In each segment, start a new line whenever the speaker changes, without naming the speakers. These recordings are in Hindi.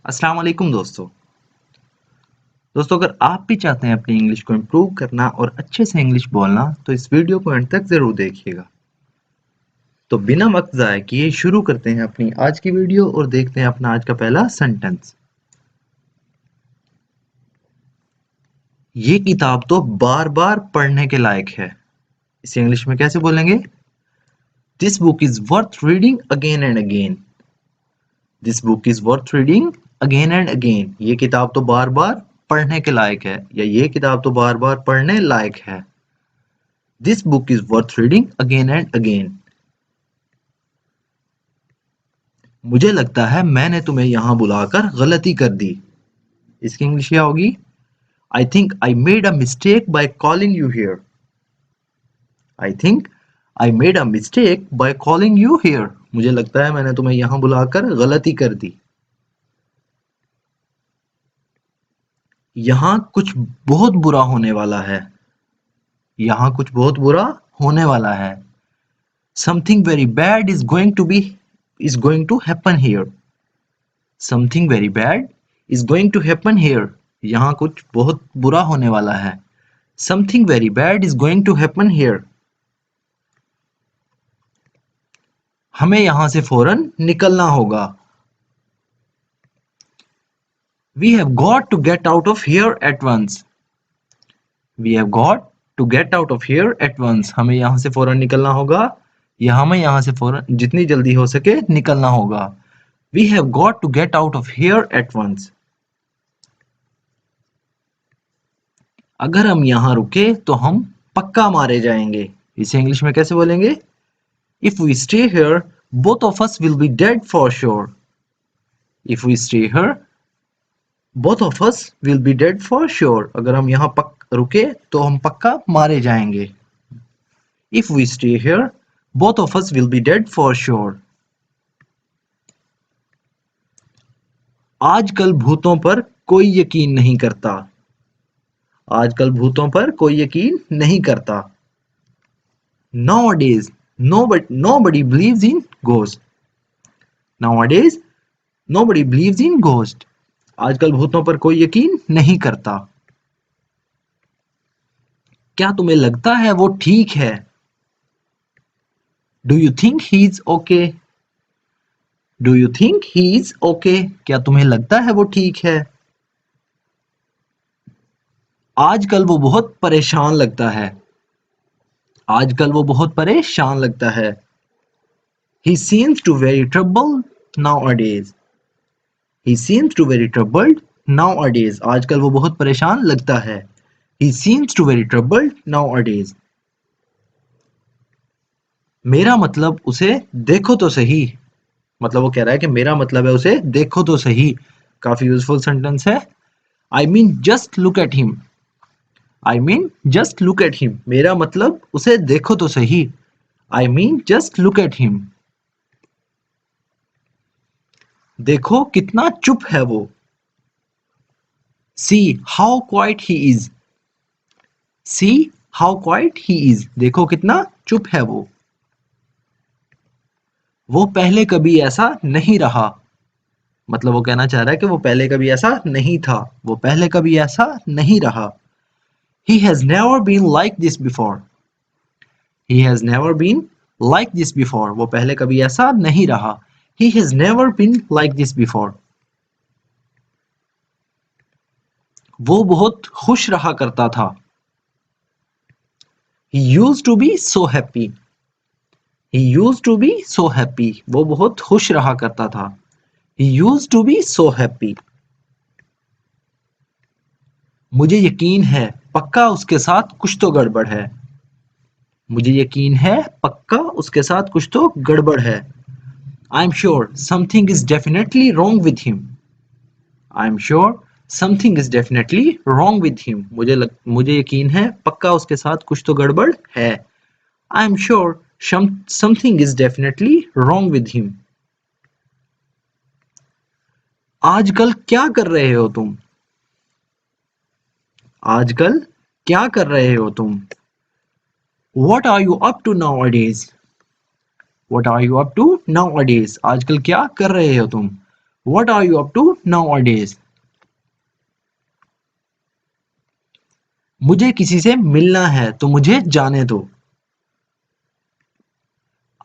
अस्सलाम वालेकुम दोस्तों। अगर आप भी चाहते हैं अपनी इंग्लिश को इम्प्रूव करना और अच्छे से इंग्लिश बोलना तो इस वीडियो को एंड तक ज़रूर देखिएगा। तो बिना वक्त ज़ाया किए शुरू करते हैं अपनी आज की वीडियो और देखते हैं अपना आज का पहला सेंटेंस। ये किताब तो बार बार पढ़ने के लायक है। इसे इंग्लिश में कैसे बोलेंगे? This book is worth reading again and again. This book is worth reading again and again. ये किताब तो बार बार पढ़ने के लायक है या ये किताब तो बार बार पढ़ने लायक है। This book is worth reading again and again. मुझे लगता है मैंने तुम्हें यहाँ बुलाकर गलती कर दी। इसकी इंग्लिश क्या होगी? I think I made a mistake by calling you here. I think I made a mistake by calling you here. मुझे लगता है मैंने तुम्हें यहाँ बुलाकर गलती कर दी। यहाँ कुछ बहुत बुरा होने वाला है। यहाँ कुछ बहुत बुरा होने वाला है। Something very bad is going to happen here. Something very bad is going to happen here. यहाँ कुछ बहुत बुरा होने वाला है। Something very bad is going to happen here. हमें यहाँ से फौरन निकलना होगा। We have got to get out of here at once. We have got to get out of here at once. हमें यहाँ से फौरन निकलना होगा या हमें यहाँ से फौरन जितनी जल्दी हो सके निकलना होगा। We have got to get out of here at once. अगर हम यहाँ रुके तो हम पक्का मारे जाएंगे। इसे इंग्लिश में कैसे बोलेंगे? If we stay here, both of us will be dead for sure. If we stay here, both of us will be dead for sure. अगर हम यहाँ रुके तो हम पक्का मारे जाएंगे। If we stay here, both of us will be dead for sure. आजकल भूतों पर कोई यकीन नहीं करता। आजकल भूतों पर कोई यकीन नहीं करता। Nowadays, nobody believes in ghosts. Nowadays, nobody believes in ghosts. आजकल भूतों पर कोई यकीन नहीं करता। क्या तुम्हें लगता है वो ठीक है? Do you think he is okay? Do you think he is okay? क्या तुम्हें लगता है वो ठीक है? आजकल वो बहुत परेशान लगता है। आजकल वो बहुत परेशान लगता है। He seems to very troubled nowadays. He seems to very troubled nowadays. आजकल वो बहुत परेशान लगता है। He seems to very troubled nowadays. मेरा मतलब उसे देखो तो सही। मतलब वो कह रहा है कि मेरा मतलब है उसे देखो तो सही। काफी यूजफुल सेंटेंस है। I mean just look at him. I mean just look at him. मेरा मतलब उसे देखो तो सही। I mean just look at him. देखो कितना चुप है वो। See how quiet he is. See how quiet he is. देखो कितना चुप है वो। वो पहले कभी ऐसा नहीं रहा। मतलब वो कहना चाह रहा है कि वो पहले कभी ऐसा नहीं था। वो पहले कभी ऐसा नहीं रहा। He has never been like this before. He has never been like this before. वो पहले कभी ऐसा नहीं रहा। He has never been like this before. वो बहुत खुश रहा करता था। He used to be so happy. He used to be so happy. वो बहुत खुश रहा करता था। He used to be so happy. मुझे यकीन है पक्का उसके साथ कुछ तो गड़बड़ है। मुझे यकीन है पक्का उसके साथ कुछ तो गड़बड़ है। I'm sure something is definitely wrong with him. I'm sure something is definitely wrong with him. मुझे यकीन है पक्का उसके साथ कुछ तो गड़बड़ है। I'm sure something is definitely wrong with him. आजकल क्या कर रहे हो तुम? आजकल क्या कर रहे हो तुम? What are you up to nowadays? What are you up to nowadays? आजकल क्या कर रहे हो तुम? What are you up to nowadays? मुझे किसी से मिलना है तो मुझे जाने दो.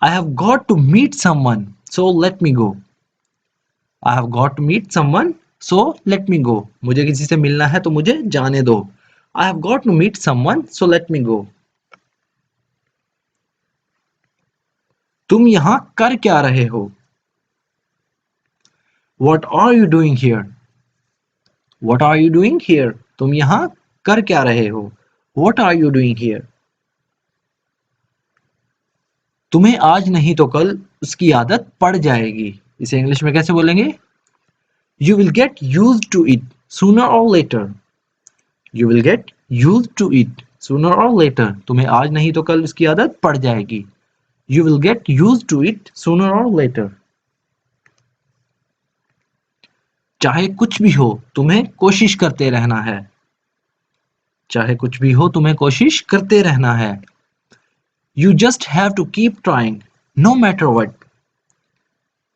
I have got to meet someone, so let me go. I have got to meet someone, so let me go. मुझे किसी से मिलना है तो मुझे जाने दो. I have got to meet someone, so let me go. तुम यहाँ कर क्या रहे हो? What are you doing here? What are you doing here? तुम यहाँ कर क्या रहे हो? What are you doing here? तुम्हें आज नहीं तो कल उसकी आदत पड़ जाएगी. इसे इंग्लिश में कैसे बोलेंगे? You will get used to it sooner or later. You will get used to it sooner or later. तुम्हें आज नहीं तो कल उसकी आदत पड़ जाएगी. You will get used to it sooner or later. चाहे कुछ भी हो तुम्हें कोशिश करते रहना है. चाहे कुछ भी हो तुम्हें कोशिश करते रहना है. You just have to keep trying no matter what.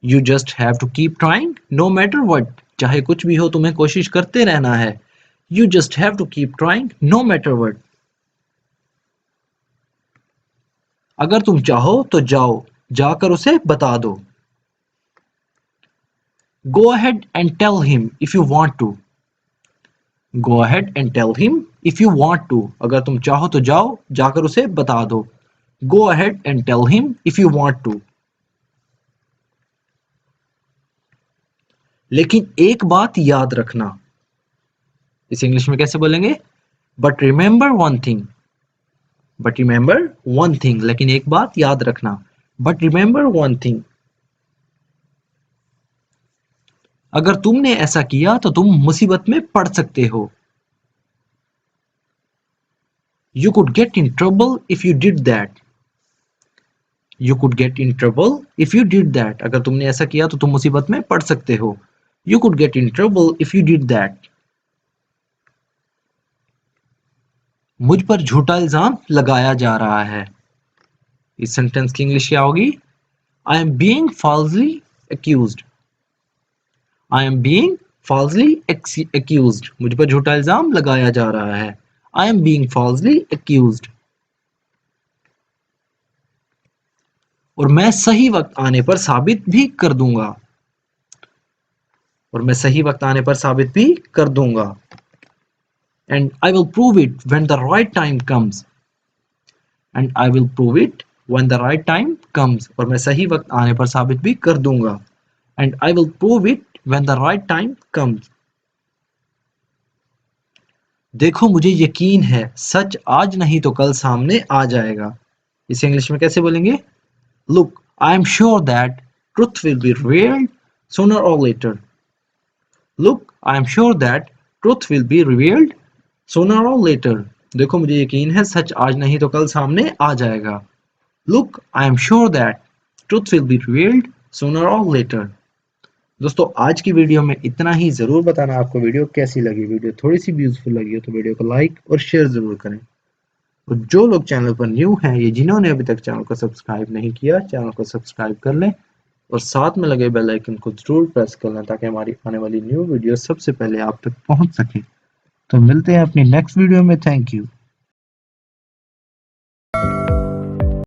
You just have to keep trying no matter what. चाहे कुछ भी हो तुम्हें कोशिश करते रहना है. You just have to keep trying no matter what. अगर तुम चाहो तो जाओ, जाकर उसे बता दो. Go ahead and tell him if you want to. Go ahead and tell him if you want to. अगर तुम चाहो तो जाओ, जाकर उसे बता दो. Go ahead and tell him if you want to. लेकिन एक बात याद रखना. इस इंग्लिश में कैसे बोलेंगे? But remember one thing. But remember one thing. लेकिन एक बात याद रखना. But remember one thing. अगर तुमने ऐसा किया तो तुम मुसीबत में पड़ सकते हो. You could get in trouble if you did that. You could get in trouble if you did that. अगर तुमने ऐसा किया तो तुम मुसीबत में पड़ सकते हो. You could get in trouble if you did that. मुझ पर झूठा इल्जाम लगाया जा रहा है. इस सेंटेंस की इंग्लिश क्या होगी? I am being falsely accused. I am being falsely accused. मुझ पर झूठा इल्जाम लगाया जा रहा है. I am being falsely accused. और मैं सही वक्त आने पर साबित भी कर दूंगा. और मैं सही वक्त आने पर साबित भी कर दूंगा. And I will prove it when the right time comes. And I will prove it when the right time comes. और मैं सही वक्त आने पर साबित भी कर दूंगा. And I will prove it when the right time comes. देखो मुझे यकीन है सच आज नहीं तो कल सामने आ जाएगा. इसे इंग्लिश में कैसे बोलेंगे? Look, I am sure that truth will be revealed sooner or later. Look, I am sure that truth will be revealed sooner or later. देखो मुझे यकीन है सच आज नहीं तो कल सामने आ जाएगा. Look, I am sure that truth will be revealed sooner or later. दोस्तों आज की वीडियो में इतना ही. ज़रूर बताना आपको वीडियो कैसी लगी. वीडियो थोड़ी सी भी यूजफुल लगी हो तो वीडियो को लाइक और शेयर ज़रूर करें. और जो लोग चैनल पर न्यू हैं ये जिन्होंने अभी तक चैनल को सब्सक्राइब नहीं किया चैनल को सब्सक्राइब कर लें और साथ में लगे बेल आइकन को ज़रूर प्रेस कर लें ताकि हमारी आने वाली न्यू वीडियो सबसे पहले आप तक पहुंच सके. तो मिलते हैं अपनी नेक्स्ट वीडियो में. Thank you.